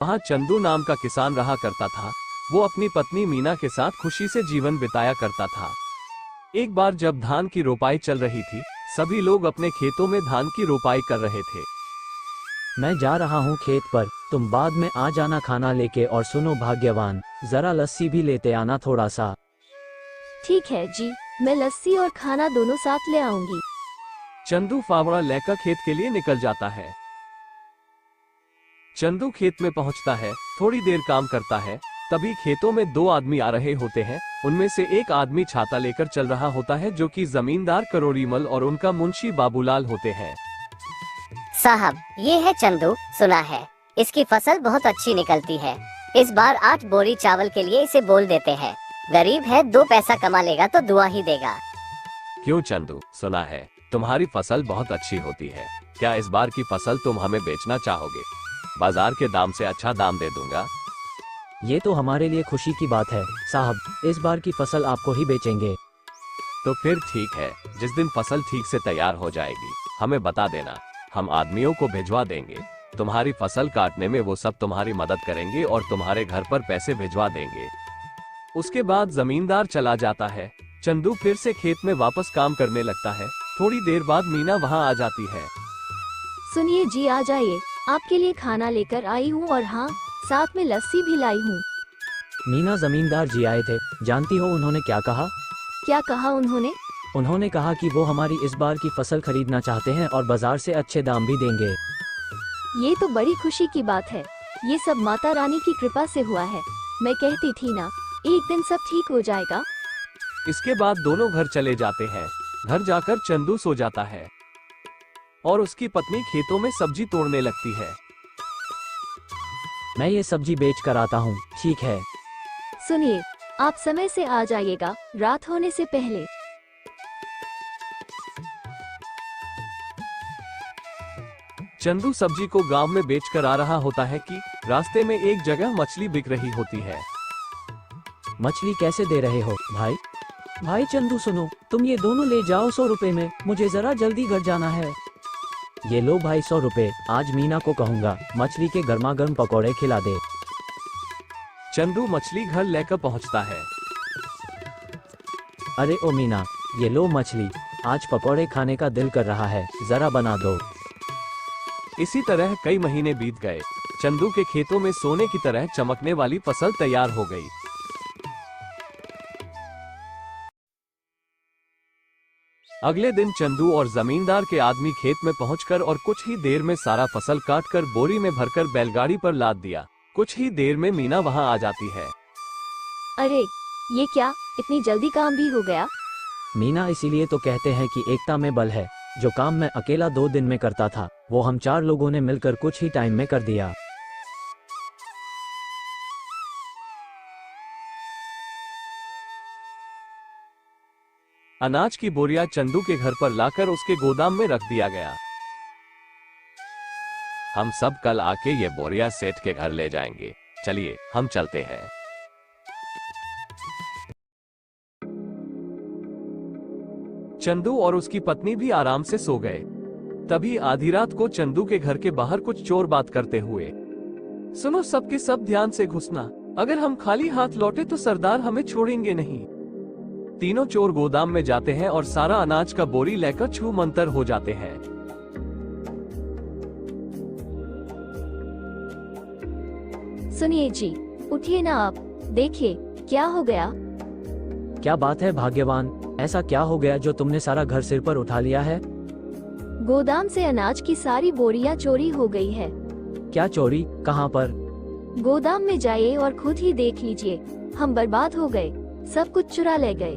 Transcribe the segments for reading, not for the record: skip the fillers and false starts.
वहाँ चंदू नाम का किसान रहा करता था। वो अपनी पत्नी मीना के साथ खुशी से जीवन बिताया करता था। एक बार जब धान की रोपाई चल रही थी, सभी लोग अपने खेतों में धान की रोपाई कर रहे थे। मैं जा रहा हूँ खेत पर, तुम बाद में आ जाना खाना लेके। और सुनो भाग्यवान, जरा लस्सी भी लेते आना थोड़ा सा। ठीक है जी, मैं लस्सी और खाना दोनों साथ ले आऊंगी। चंदू फावड़ा लेकर खेत के लिए निकल जाता है। चंदू खेत में पहुंचता है, थोड़ी देर काम करता है। तभी खेतों में दो आदमी आ रहे होते हैं। उनमें से एक आदमी छाता लेकर चल रहा होता है, जो कि जमींदार करोड़ीमल और उनका मुंशी बाबूलाल होते हैं। साहब, ये है चंदू, सुना है इसकी फसल बहुत अच्छी निकलती है। इस बार 8 बोरी चावल के लिए इसे बोल देते हैं। गरीब है, 2 पैसा कमा लेगा तो दुआ ही देगा। क्यों चंदू, सुना है तुम्हारी फसल बहुत अच्छी होती है। क्या इस बार की फसल तुम हमें बेचना चाहोगे? बाजार के दाम से अच्छा दाम दे दूंगा। ये तो हमारे लिए खुशी की बात है साहब, इस बार की फसल आपको ही बेचेंगे। तो फिर ठीक है, जिस दिन फसल ठीक से तैयार हो जाएगी हमें बता देना, हम आदमियों को भिजवा देंगे। तुम्हारी फसल काटने में वो सब तुम्हारी मदद करेंगे और तुम्हारे घर पर पैसे भिजवा देंगे। उसके बाद जमींदार चला जाता है। चंदू फिर से खेत में वापस काम करने लगता है। थोड़ी देर बाद मीना वहाँ आ जाती है। सुनिए जी, आ जाइए, आपके लिए खाना लेकर आई हूँ और हाँ, साथ में लस्सी भी लाई हूँ। मीना, जमींदार जी आए थे, जानती हो उन्होंने क्या कहा? क्या कहा उन्होंने? उन्होंने कहा कि वो हमारी इस बार की फसल खरीदना चाहते हैं और बाजार से अच्छे दाम भी देंगे। ये तो बड़ी खुशी की बात है। ये सब माता रानी की कृपा से हुआ है। मैं कहती थी ना, एक दिन सब ठीक हो जाएगा। इसके बाद दोनों घर चले जाते हैं। घर जाकर चंदू सो जाता है और उसकी पत्नी खेतों में सब्जी तोड़ने लगती है। मैं ये सब्जी बेच कर आता हूँ, ठीक है? सुनिए, आप समय से आ जाइएगा, रात होने से पहले। चंदू सब्जी को गांव में बेचकर आ रहा होता है कि रास्ते में एक जगह मछली बिक रही होती है। मछली कैसे दे रहे हो भाई? भाई चंदू सुनो, तुम ये दोनों ले जाओ 100 रुपए में, मुझे जरा जल्दी घर जाना है। ये लो भाई 100 रुपए, आज मीना को कहूँगा मछली के गर्मा गर्म पकौड़े खिला दे। चंदू मछली घर लेकर पहुँचता है। अरे ओ मीना, ये लो मछली, आज पकौड़े खाने का दिल कर रहा है, जरा बना दो। इसी तरह कई महीने बीत गए। चंदू के खेतों में सोने की तरह चमकने वाली फसल तैयार हो गई। अगले दिन चंदू और जमींदार के आदमी खेत में पहुंचकर और कुछ ही देर में सारा फसल काटकर बोरी में भरकर बैलगाड़ी पर लाद दिया। कुछ ही देर में मीना वहां आ जाती है। अरे, ये क्या, इतनी जल्दी काम भी हो गया? मीना, इसीलिए तो कहते हैं कि एकता में बल है। जो काम मैं अकेला 2 दिन में करता था, वो हम 4 लोगों ने मिलकर कुछ ही टाइम में कर दिया। अनाज की बोरियां चंदू के घर पर लाकर उसके गोदाम में रख दिया गया। हम सब कल आके ये बोरियां सेठ के घर ले जाएंगे। चलिए हम चलते हैं। चंदू और उसकी पत्नी भी आराम से सो गए। तभी आधी रात को चंदू के घर के बाहर कुछ चोर बात करते हुए, सुनो सबके सब ध्यान से घुसना, अगर हम खाली हाथ लौटे तो सरदार हमें छोड़ेंगे नहीं। तीनों चोर गोदाम में जाते हैं और सारा अनाज का बोरी लेकर छू मंतर हो जाते हैं। सुनिए जी, उठिए ना आप, देखिए क्या हो गया। क्या बात है भाग्यवान, ऐसा क्या हो गया जो तुमने सारा घर सिर पर उठा लिया है? गोदाम से अनाज की सारी बोरियां चोरी हो गई है। क्या चोरी, कहाँ पर? गोदाम में जाइए और खुद ही देख लीजिए, हम बर्बाद हो गए, सब कुछ चुरा ले गए।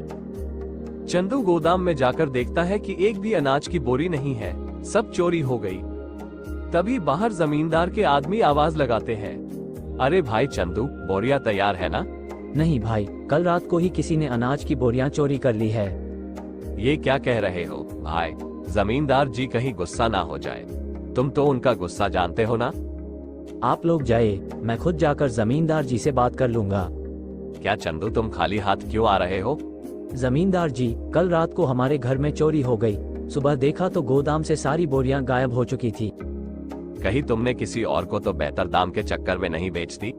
चंदू गोदाम में जाकर देखता है कि एक भी अनाज की बोरी नहीं है, सब चोरी हो गई। तभी बाहर जमींदार के आदमी आवाज लगाते हैं, अरे भाई चंदू, बोरियां तैयार है ना? नहीं भाई, कल रात को ही किसी ने अनाज की बोरियां चोरी कर ली है। ये क्या कह रहे हो भाई? जमींदार जी कहीं गुस्सा ना हो जाए, तुम तो उनका गुस्सा जानते हो ना। आप लोग जाए, मैं खुद जाकर जमींदार जी से बात कर लूंगा। क्या चंदू, तुम खाली हाथ क्यों आ रहे हो? जमींदार जी, कल रात को हमारे घर में चोरी हो गई। सुबह देखा तो गोदाम से सारी बोरियां गायब हो चुकी थी। कहीं तुमने किसी और को तो बेहतर दाम के चक्कर में नहीं बेच दी?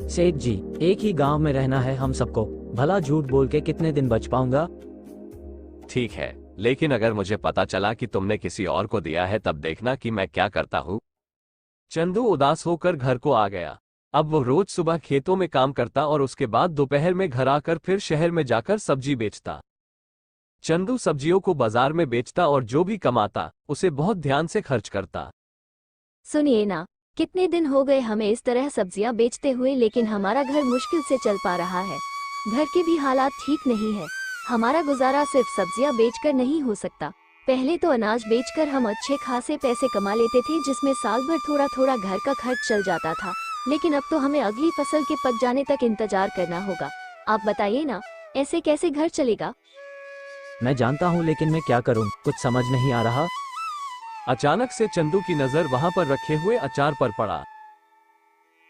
सेठ जी, एक ही गांव में रहना है हम सबको, भला झूठ बोल के कितने दिन बच पाऊंगा। ठीक है, लेकिन अगर मुझे पता चला कि तुमने किसी और को दिया है तब देखना कि मैं क्या करता हूँ। चंदू उदास होकर घर को आ गया। अब वो रोज सुबह खेतों में काम करता और उसके बाद दोपहर में घर आकर फिर शहर में जाकर सब्जी बेचता। चंदू सब्जियों को बाजार में बेचता और जो भी कमाता उसे बहुत ध्यान से खर्च करता। सुनिए ना, कितने दिन हो गए हमें इस तरह सब्जियां बेचते हुए, लेकिन हमारा घर मुश्किल से चल पा रहा है। घर के भी हालात ठीक नहीं है। हमारा गुजारा सिर्फ सब्जियां बेचकर नहीं हो सकता। पहले तो अनाज बेचकर हम अच्छे खासे पैसे कमा लेते थे, जिसमें साल भर थोड़ा थोड़ा घर का खर्च चल जाता था। लेकिन अब तो हमें अगली फसल के पक जाने तक इंतजार करना होगा। आप बताइए ना, ऐसे कैसे घर चलेगा? मैं जानता हूँ, लेकिन मैं क्या करूँ, कुछ समझ नहीं आ रहा। अचानक से चंदू की नजर वहां पर रखे हुए अचार पर पड़ा।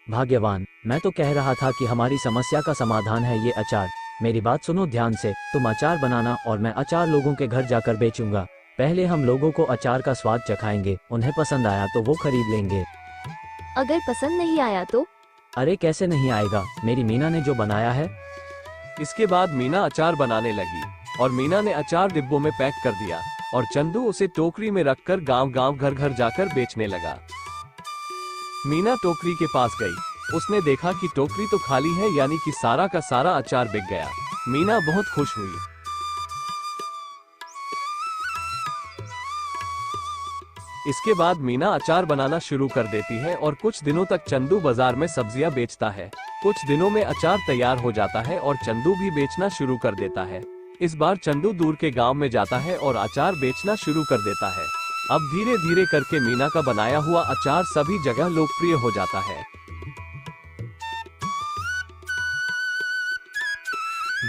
भाग्यवान, मैं तो कह रहा था कि हमारी समस्या का समाधान है ये अचार। मेरी बात सुनो ध्यान से, तुम अचार बनाना और मैं अचार लोगों के घर जाकर बेचूंगा। पहले हम लोगों को अचार का स्वाद चखाएंगे, उन्हें पसंद आया तो वो खरीद लेंगे। अगर पसंद नहीं आया तो? अरे कैसे नहीं आएगा, मेरी मीना ने जो बनाया है। इसके बाद मीना अचार बनाने लगी और मीना ने अचार डिब्बों में पैक कर दिया और चंदू उसे टोकरी में रखकर गांव-गांव घर-घर जाकर बेचने लगा। मीना टोकरी के पास गई। उसने देखा कि टोकरी तो खाली है, यानी कि सारा का सारा अचार बिक गया। मीना बहुत खुश हुई। इसके बाद मीना अचार बनाना शुरू कर देती है और कुछ दिनों तक चंदू बाजार में सब्जियां बेचता है। कुछ दिनों में अचार तैयार हो जाता है और चंदू भी बेचना शुरू कर देता है। इस बार चंदू दूर के गांव में जाता है और अचार बेचना शुरू कर देता है। अब धीरे धीरे करके मीना का बनाया हुआ अचार सभी जगह लोकप्रिय हो जाता है।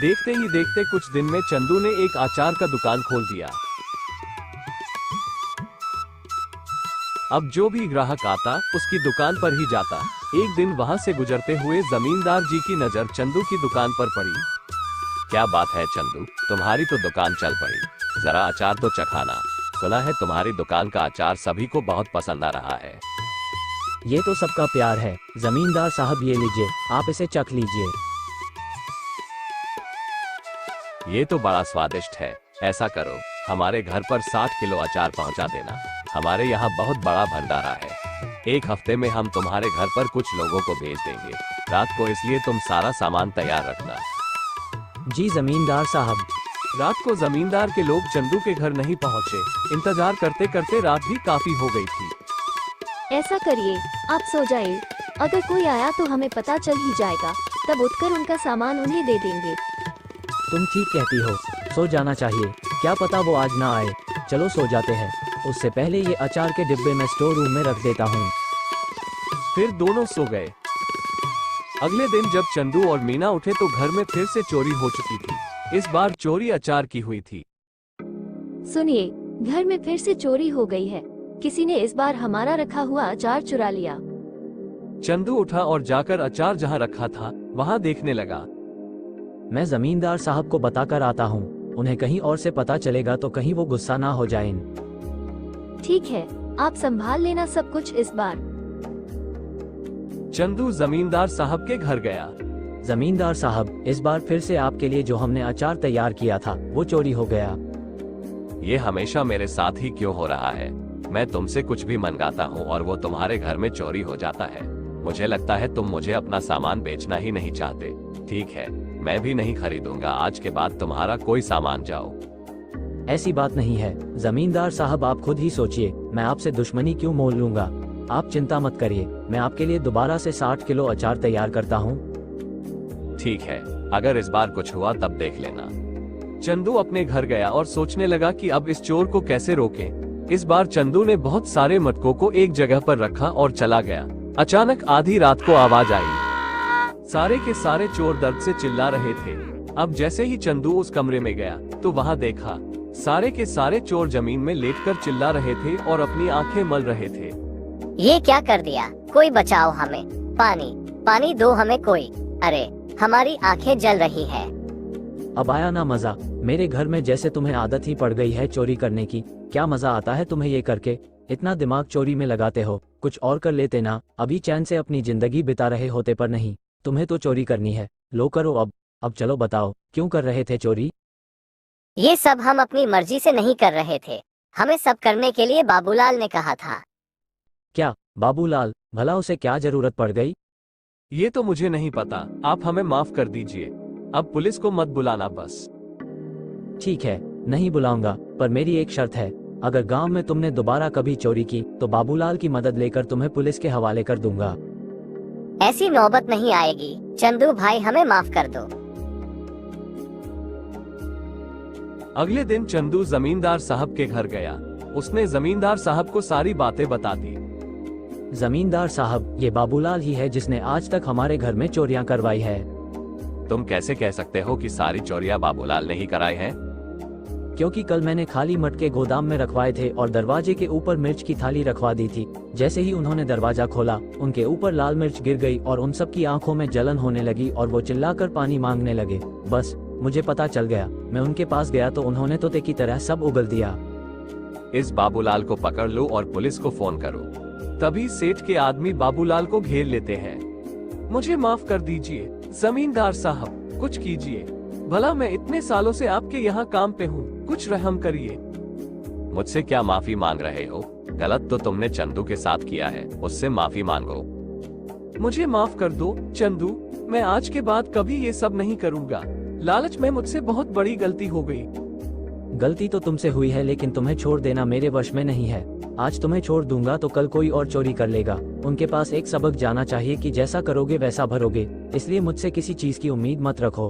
देखते ही देखते कुछ दिन में चंदू ने एक अचार का दुकान खोल दिया। अब जो भी ग्राहक आता उसकी दुकान पर ही जाता। एक दिन वहां से गुजरते हुए जमींदार जी की नजर चंदू की दुकान पर पड़ी। क्या बात है चंदू, तुम्हारी तो दुकान चल पड़ी, जरा अचार तो चखाना। सुना है तुम्हारी दुकान का अचार सभी को बहुत पसंद आ रहा है। ये तो सबका प्यार है जमींदार साहब, ये लीजिए, आप इसे चख लीजिए। ये तो बड़ा स्वादिष्ट है। ऐसा करो, हमारे घर पर 60 किलो अचार पहुंचा देना। हमारे यहाँ बहुत बड़ा भंडारा है। एक हफ्ते में हम तुम्हारे घर पर कुछ लोगों को भेज देंगे रात को, इसलिए तुम सारा सामान तैयार रखना। जी जमींदार साहब। रात को जमींदार के लोग चंदू के घर नहीं पहुँचे। इंतजार करते करते रात भी काफी हो गई थी। ऐसा करिए, आप सो जाइए। अगर कोई आया तो हमें पता चल ही जाएगा, तब उठकर उनका सामान उन्हें दे देंगे। तुम ठीक कहती हो, सो जाना चाहिए। क्या पता वो आज ना आए। चलो सो जाते हैं। उससे पहले ये अचार के डिब्बे में स्टोर रूम में रख देता हूँ। फिर दोनों सो गए। अगले दिन जब चंदू और मीना उठे तो घर में फिर से चोरी हो चुकी थी। इस बार चोरी अचार की हुई थी। सुनिए, घर में फिर से चोरी हो गई है। किसी ने इस बार हमारा रखा हुआ अचार चुरा लिया। चंदू उठा और जाकर अचार जहाँ रखा था वहाँ देखने लगा। मैं जमींदार साहब को बताकर आता हूँ, उन्हें कहीं और से पता चलेगा तो कहीं वो गुस्सा ना हो जाएं। ठीक है, आप संभाल लेना सब कुछ इस बार। चंदू जमींदार साहब के घर गया। जमींदार साहब, इस बार फिर से आपके लिए जो हमने अचार तैयार किया था वो चोरी हो गया। ये हमेशा मेरे साथ ही क्यों हो रहा है? मैं तुमसे कुछ भी मंगाता हूँ और वो तुम्हारे घर में चोरी हो जाता है। मुझे लगता है तुम मुझे अपना सामान बेचना ही नहीं चाहते। ठीक है, मैं भी नहीं खरीदूंगा। आज के बाद तुम्हारा कोई सामान जाओ। ऐसी बात नहीं है जमींदार साहब, आप खुद ही सोचिए, मैं आपसे दुश्मनी क्यों मोल लूंगा। आप चिंता मत करिए, मैं आपके लिए दोबारा से 60 किलो अचार तैयार करता हूँ। ठीक है, अगर इस बार कुछ हुआ तब देख लेना। चंदू अपने घर गया और सोचने लगा कि अब इस चोर को कैसे रोकें। इस बार चंदू ने बहुत सारे मटकों को एक जगह पर रखा और चला गया। अचानक आधी रात को आवाज आई। सारे के सारे चोर दर्द से चिल्ला रहे थे। अब जैसे ही चंदू उस कमरे में गया तो वहाँ देखा सारे के सारे चोर जमीन में लेटकर चिल्ला रहे थे और अपनी आंखें मल रहे थे। ये क्या कर दिया? कोई बचाओ हमें, पानी पानी दो हमें कोई। अरे हमारी आंखें जल रही हैं। अब आया ना मजा? मेरे घर में जैसे तुम्हें आदत ही पड़ गई है चोरी करने की। क्या मजा आता है तुम्हें ये करके? इतना दिमाग चोरी में लगाते हो, कुछ और कर लेते ना, अभी चैन से अपनी जिंदगी बिता रहे होते, पर नहीं, तुम्हें तो चोरी करनी है। लो करो अब चलो बताओ, क्यों कर रहे थे चोरी? ये सब हम अपनी मर्जी से नहीं कर रहे थे, हमें सब करने के लिए बाबूलाल ने कहा था। क्या बाबूलाल? भला उसे क्या जरूरत पड़ गई? ये तो मुझे नहीं पता, आप हमें माफ कर दीजिए। अब पुलिस को मत बुलाना बस। ठीक है, नहीं बुलाऊंगा, पर मेरी एक शर्त है, अगर गांव में तुमने दोबारा कभी चोरी की तो बाबूलाल की मदद लेकर तुम्हें पुलिस के हवाले कर दूंगा। ऐसी नौबत नहीं आएगी चंदू भाई, हमें माफ कर दो। अगले दिन चंदू जमींदार साहब के घर गया। उसने जमींदार साहब को सारी बातें बता दी। जमींदार साहब, ये बाबूलाल ही है जिसने आज तक हमारे घर में चोरियां करवाई है। तुम कैसे कह सकते हो कि सारी चोरियां बाबूलाल ने ही कराई हैं? क्योंकि कल मैंने खाली मटके गोदाम में रखवाए थे और दरवाजे के ऊपर मिर्च की थाली रखवा दी थी। जैसे ही उन्होंने दरवाजा खोला, उनके ऊपर लाल मिर्च गिर गई और उन सब की आंखों में जलन होने लगी और वो चिल्लाकर पानी मांगने लगे। बस मुझे पता चल गया, मैं उनके पास गया तो उन्होंने तोते की तरह सब उगल दिया। इस बाबूलाल को पकड़ लो और पुलिस को फोन करो। तभी सेठ के आदमी बाबूलाल को घेर लेते हैं। मुझे माफ कर दीजिए जमींदार साहब, कुछ कीजिए, भला मैं इतने सालों से आपके यहाँ काम पे हूँ, कुछ रहम करिए। मुझसे क्या माफी मांग रहे हो? गलत तो तुमने चंदू के साथ किया है, उससे माफी मांगो। मुझे माफ कर दो चंदू, मैं आज के बाद कभी ये सब नहीं करूँगा। लालच में मुझसे बहुत बड़ी गलती हो गई। गलती तो तुमसे हुई है, लेकिन तुम्हें छोड़ देना मेरे वश में नहीं है। आज तुम्हें छोड़ दूंगा तो कल कोई और चोरी कर लेगा। उनके पास एक सबक जाना चाहिए कि जैसा करोगे वैसा भरोगे, इसलिए मुझसे किसी चीज की उम्मीद मत रखो।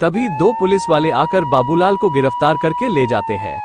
तभी दो पुलिस वाले आकर बाबूलाल को गिरफ्तार करके ले जाते हैं।